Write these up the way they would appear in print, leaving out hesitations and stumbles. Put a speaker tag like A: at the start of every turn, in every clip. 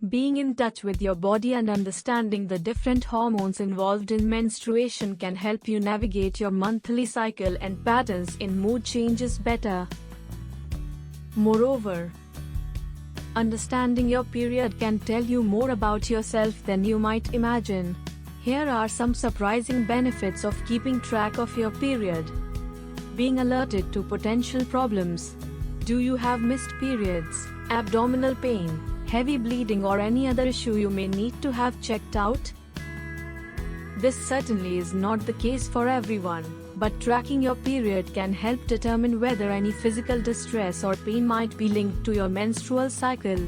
A: Being in touch with your body and understanding the different hormones involved in menstruation can help you navigate your monthly cycle and patterns in mood changes better. Moreover, understanding your period can tell you more about yourself than you might imagine. Here are some surprising benefits of keeping track of your period. Being alerted to potential problems. Do you have missed periods, abdominal pain, heavy bleeding, or any other issue you may need to have checked out? This certainly is not the case for everyone, but tracking your period can help determine whether any physical distress or pain might be linked to your menstrual cycle.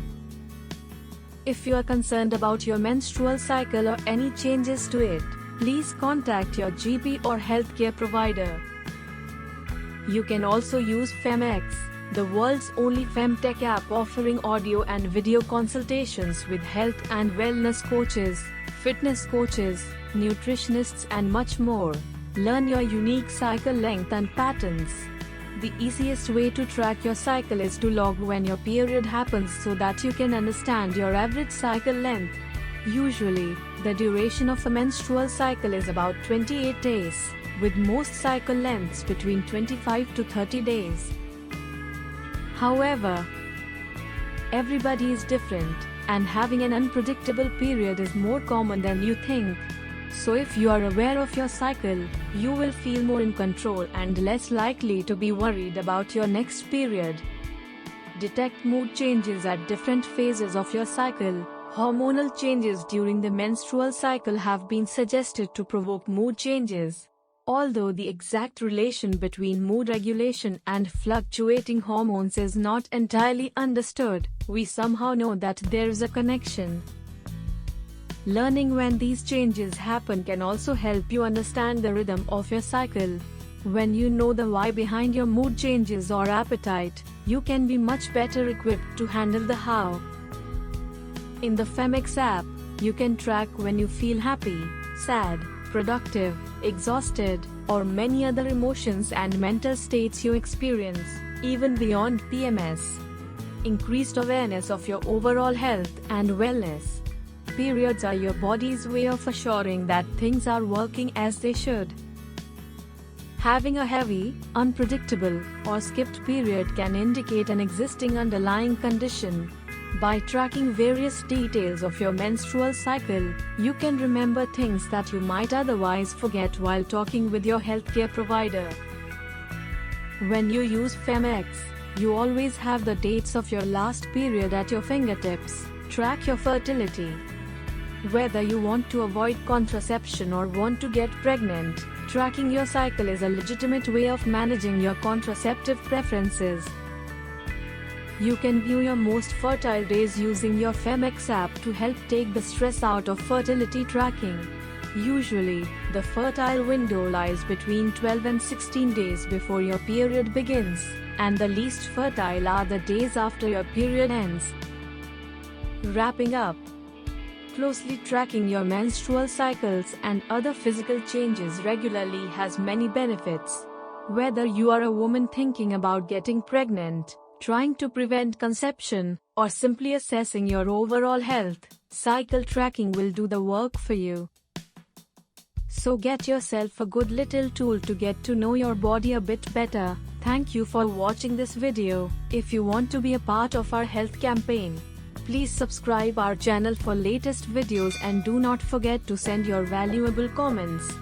A: If you are concerned about your menstrual cycle or any changes to it, please contact your GP or healthcare provider. You can also use FemX, the world's only femtech app offering audio and video consultations with health and wellness coaches, fitness coaches, nutritionists, and much more. Learn your unique cycle length and patterns. The easiest way to track your cycle is to log when your period happens so that you can understand your average cycle length. Usually, the duration of a menstrual cycle is about 28 days, with most cycle lengths between 25 to 30 days. However, everybody is different, and having an unpredictable period is more common than you think. So if you are aware of your cycle, you will feel more in control and less likely to be worried about your next period. Detect mood changes at different phases of your cycle. Hormonal changes during the menstrual cycle have been suggested to provoke mood changes. Although the exact relation between mood regulation and fluctuating hormones is not entirely understood, we somehow know that there is a connection. Learning when these changes happen can also help you understand the rhythm of your cycle. When you know the why behind your mood changes or appetite, you can be much better equipped to handle the how. In the FemX app, you can track when you feel happy, sad, productive, exhausted, or many other emotions and mental states you experience, even beyond PMS. Increased awareness of your overall health and wellness. Periods are your body's way of assuring that things are working as they should. Having a heavy, unpredictable, or skipped period can indicate an existing underlying condition. By tracking various details of your menstrual cycle, you can remember things that you might otherwise forget while talking with your healthcare provider. When you use FemX, you always have the dates of your last period at your fingertips. Track your fertility. Whether you want to avoid contraception or want to get pregnant, tracking your cycle is a legitimate way of managing your contraceptive preferences. You can view your most fertile days using your FemX app to help take the stress out of fertility tracking. Usually, the fertile window lies between 12 and 16 days before your period begins, and the least fertile are the days after your period ends. Wrapping up, closely tracking your menstrual cycles and other physical changes regularly has many benefits. Whether you are a woman thinking about getting pregnant, trying to prevent conception, or simply assessing your overall health, cycle tracking will do the work for you. So get yourself a good little tool to get to know your body a bit better. Thank you for watching this video. If you want to be a part of our health campaign, please subscribe our channel for latest videos and do not forget to send your valuable comments.